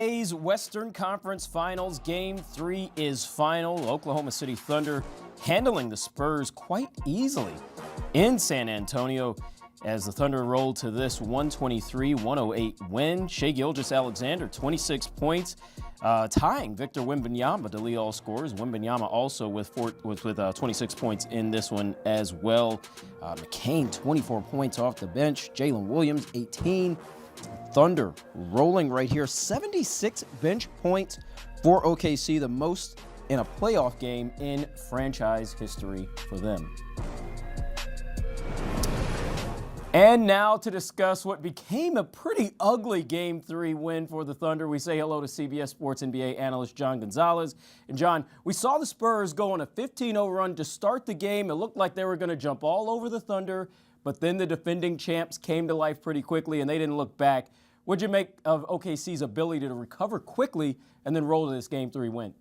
Today's Western Conference Finals, Game 3 is final. Oklahoma City Thunder handling the Spurs quite easily in San Antonio as the Thunder rolled to this 123-108 win. Shai Alexander, 26 points, tying Victor Wembanyama to lead all scorers. Wembanyama also with 26 points in this one as well. McCain, 24 points off the bench. Jalen Williams, 18. Thunder rolling right here, 76 bench points for OKC, the most in a playoff game in franchise history for them. And now to discuss what became a pretty ugly Game 3 win for the Thunder, we say hello to CBS Sports NBA analyst John Gonzalez. And John, we saw the Spurs go on a 15-0 run to start the game. It looked like they were going to jump all over the Thunder, but then the defending champs came to life pretty quickly and they didn't look back. What'd you make of OKC's ability to recover quickly and then roll to this Game 3 win?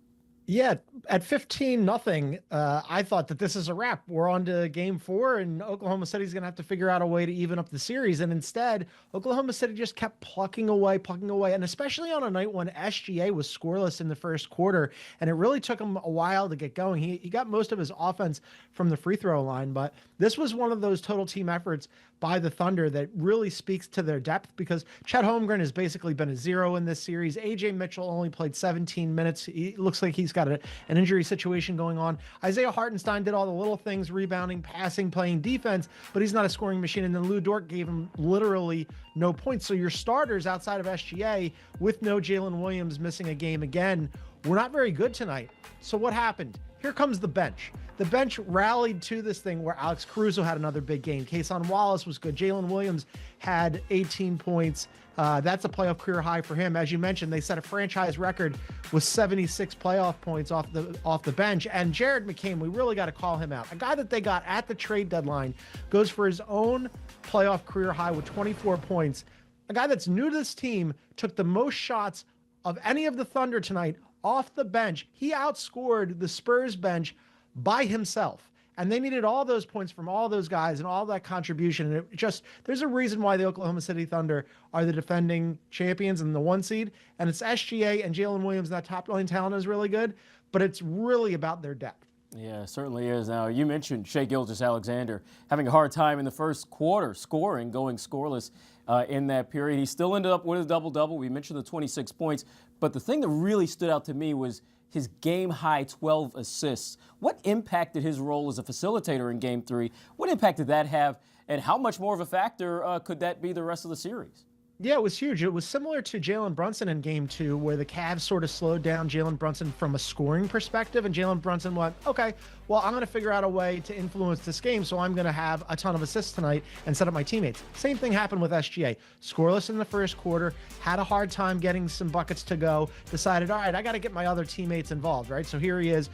Yeah, at 15-0, I thought that this is a wrap. We're on to Game 4, and Oklahoma City's going to have to figure out a way to even up the series. And instead, Oklahoma City just kept plucking away. And especially on a night when SGA was scoreless in the first quarter, and it really took him a while to get going. He got most of his offense from the free throw line, but this was one of those total team efforts by the Thunder that really speaks to their depth, because Chet Holmgren has basically been a zero in this series. AJ Mitchell only played 17 minutes. He looks like he's got an injury situation going on. Isaiah Hartenstein did all the little things, rebounding, passing, playing defense, but he's not a scoring machine. And then Lou Dort gave him literally no points. So your starters outside of SGA, with no Jalen Williams missing a game again, were not very good tonight. So what happened? Here comes the bench. The bench rallied to this thing where Alex Caruso had another big game. Kason Wallace was good. Jalen Williams had 18 points. That's a playoff career high for him. As you mentioned, they set a franchise record with 76 playoff points off the bench. And Jared McCain, we really got to call him out. A guy that they got at the trade deadline goes for his own playoff career high with 24 points. A guy that's new to this team, took the most shots of any of the Thunder tonight off the bench. He outscored the Spurs bench by himself. And they needed all those points from all those guys and all that contribution. And it just, there's a reason why the Oklahoma City Thunder are the defending champions and the 1 seed. And it's SGA and Jalen Williams. That top line talent is really good, but it's really about their depth. Yeah, it certainly is. Now, you mentioned Shai Alexander having a hard time in the first quarter, going scoreless in that period. He still ended up with a double-double. We mentioned the 26 points. But the thing that really stood out to me was his game-high 12 assists. What impacted his role as a facilitator in Game 3? What impact did that have, and how much more of a factor could that be the rest of the series? Yeah, it was huge. It was similar to Jalen Brunson in Game 2, where the Cavs sort of slowed down Jalen Brunson from a scoring perspective, and Jalen Brunson went, okay, well, I'm going to figure out a way to influence this game, so I'm going to have a ton of assists tonight and set up my teammates. Same thing happened with SGA. Scoreless in the first quarter, had a hard time getting some buckets to go, decided, all right, I got to get my other teammates involved, right? So here he is,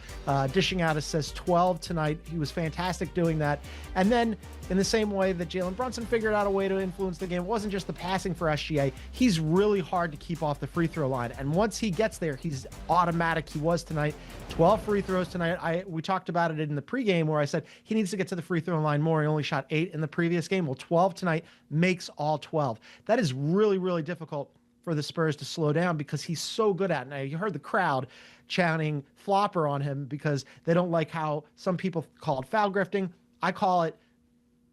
dishing out assists, 12 tonight. He was fantastic doing that. And then in the same way that Jalen Brunson figured out a way to influence the game, it wasn't just the passing for SGA. He's really hard to keep off the free throw line. And once he gets there, he's automatic. He was tonight. 12 free throws tonight. We talked about it in the pregame where I said he needs to get to the free throw line more. He only shot 8 in the previous game. Well, 12 tonight makes all 12. That is really, really difficult for the Spurs to slow down because he's so good at it. Now, you heard the crowd chanting flopper on him because they don't like how some people call it foul grifting. I call it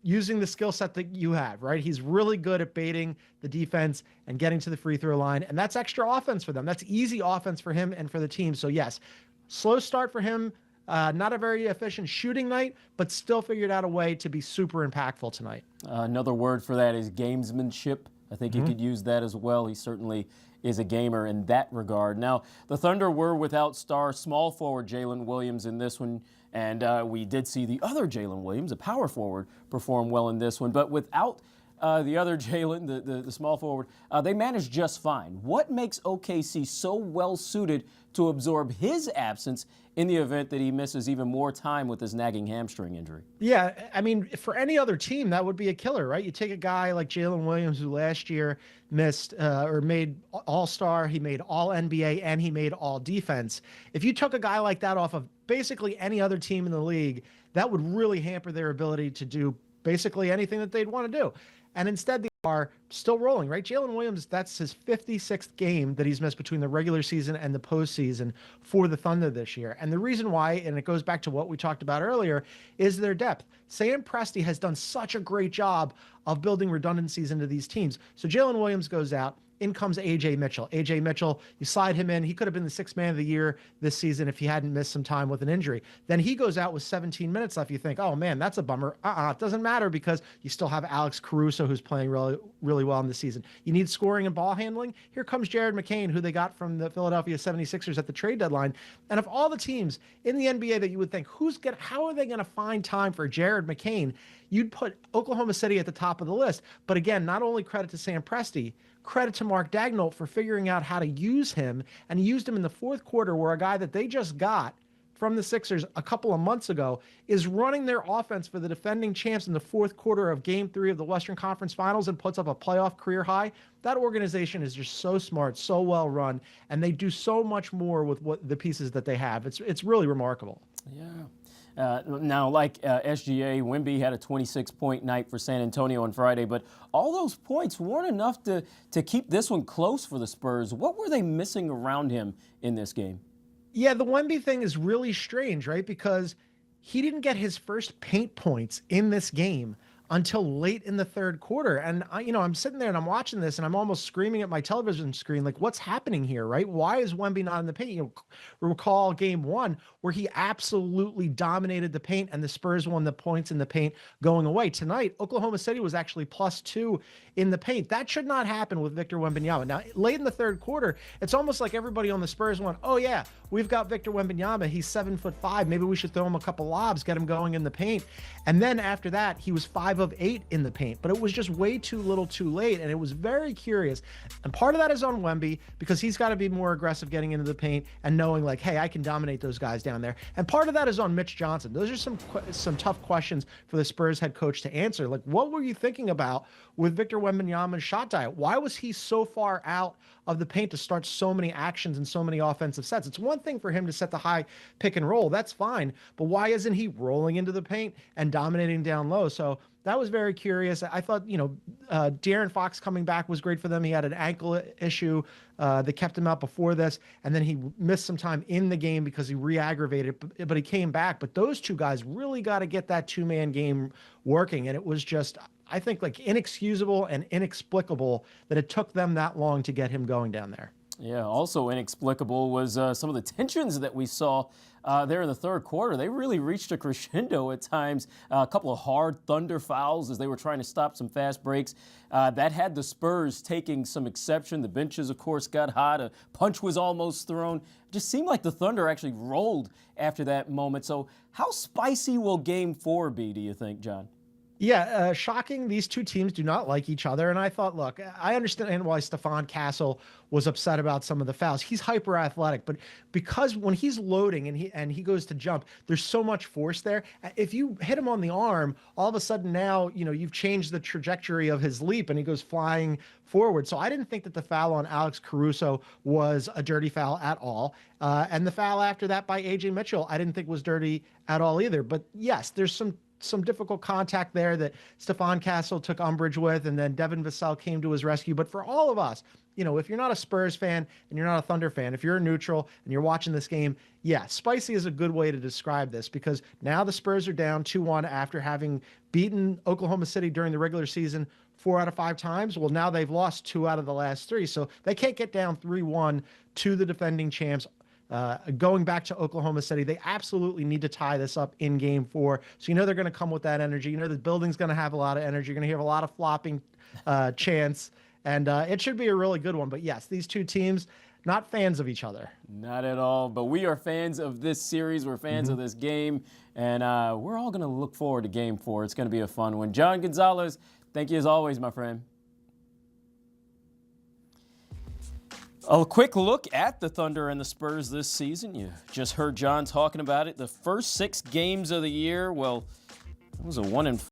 using the skill set that you have, right? He's really good at baiting the defense and getting to the free throw line, and that's extra offense for them. That's easy offense for him and for the team. So yes, slow start for him, not a very efficient shooting night, but still figured out a way to be super impactful tonight. Another word for that is gamesmanship. I think you could use that as well. He certainly is a gamer in that regard. Now, the Thunder were without star small forward Jalen Williams in this one, and we did see the other Jalen Williams, a power forward, perform well in this one. But without the other Jalen, the small forward, they managed just fine. What makes OKC so well suited to absorb his absence in the event that he misses even more time with his nagging hamstring injury? Yeah, I mean, for any other team, that would be a killer, right? You take a guy like Jalen Williams, who last year missed or made All-Star, he made All-NBA, and he made All-Defense. If you took a guy like that off of basically any other team in the league, that would really hamper their ability to do basically anything that they'd want to do. And instead, are still rolling, right? Jalen Williams, that's his 56th game that he's missed between the regular season and the postseason for the Thunder this year. And the reason why, and it goes back to what we talked about earlier, is their depth. Sam Presti has done such a great job of building redundancies into these teams. So Jalen Williams goes out. In comes A.J. Mitchell. A.J. Mitchell, you slide him in. He could have been the sixth man of the year this season if he hadn't missed some time with an injury. Then he goes out with 17 minutes left. You think, oh, man, that's a bummer. It doesn't matter because you still have Alex Caruso, who's playing really, really well in the season. You need scoring and ball handling. Here comes Jared McCain, who they got from the Philadelphia 76ers at the trade deadline. And of all the teams in the NBA that you would think, how are they going to find time for Jared McCain? You'd put Oklahoma City at the top of the list. But again, not only credit to Sam Presti, credit to Mark Daigneault for figuring out how to use him, and he used him in the fourth quarter where a guy that they just got from the Sixers a couple of months ago is running their offense for the defending champs in the fourth quarter of Game 3 of the Western Conference Finals and puts up a playoff career high. That organization is just so smart, so well run, and they do so much more with what the pieces that they have. It's really remarkable. Yeah. Now, like SGA, Wemby had a 26-point night for San Antonio on Friday, but all those points weren't enough to keep this one close for the Spurs. What were they missing around him in this game? Yeah, the Wemby thing is really strange, right? Because he didn't get his first paint points in this game until late in the third quarter. And I'm sitting there and I'm watching this and I'm almost screaming at my television screen, like, what's happening here, right? Why is Wemby not in the paint? Recall game 1 where he absolutely dominated the paint and the Spurs won the points in the paint going away. Tonight, Oklahoma City was actually +2 in the paint. That should not happen with Victor Wembanyama. Now, late in the third quarter, it's almost like everybody on the Spurs went, oh yeah, we've got Victor Wembanyama. He's 7'5". Maybe we should throw him a couple lobs, get him going in the paint. And then after that, he was 5 of 8 in the paint, but it was just way too little too late. And it was very curious. And part of that is on Wemby because he's got to be more aggressive getting into the paint and knowing like, hey, I can dominate those guys down there. And part of that is on Mitch Johnson. Those are some tough questions for the Spurs head coach to answer. Like, what were you thinking about with Victor Wembanyama's shot diet? Why was he so far out of the paint to start so many actions and so many offensive sets? It's one thing for him to set the high pick and roll. That's fine. But why isn't he rolling into the paint and dominating down low? So that was very curious. I thought, De'Aaron Fox coming back was great for them. He had an ankle issue that kept him out before this, and then he missed some time in the game because he re-aggravated, but he came back. But those two guys really got to get that two-man game working, and it was just, I think, like inexcusable and inexplicable that it took them that long to get him going down there. Yeah, also inexplicable was some of the tensions that we saw there in the third quarter. They really reached a crescendo at times. A couple of hard Thunder fouls as they were trying to stop some fast breaks. That had the Spurs taking some exception. The benches, of course, got hot. A punch was almost thrown. It just seemed like the Thunder actually rolled after that moment. So how spicy will Game 4 be, do you think, John? Yeah, shocking. These two teams do not like each other. And I thought, look, I understand why Stephon Castle was upset about some of the fouls. He's hyper athletic, but because when he's loading and he goes to jump, there's so much force there. If you hit him on the arm, all of a sudden now, you've changed the trajectory of his leap and he goes flying forward. So I didn't think that the foul on Alex Caruso was a dirty foul at all. And the foul after that by A.J. Mitchell, I didn't think was dirty at all either. But yes, there's some difficult contact there that Stephon Castle took umbrage with, and then Devin Vassell came to his rescue. But for all of us, if you're not a Spurs fan and you're not a Thunder fan, if you're a neutral and you're watching this game, yeah, spicy is a good way to describe this because now the Spurs are down 2-1 after having beaten Oklahoma City during the regular season 4 out of 5 times. Well, now they've lost 2 out of the last 3, so they can't get down 3-1 to the defending champs. Going back to Oklahoma City, they absolutely need to tie this up in Game 4. So they're going to come with that energy. The building's going to have a lot of energy. You're going to hear a lot of flopping chants, and it should be a really good one. But yes, these two teams, not fans of each other. Not at all, but we are fans of this series. We're fans of this game, and we're all going to look forward to Game 4. It's going to be a fun one. John Gonzalez, thank you as always, my friend. A quick look at the Thunder and the Spurs this season. You just heard John talking about it. The first 6 games of the year, well, it was a 1-4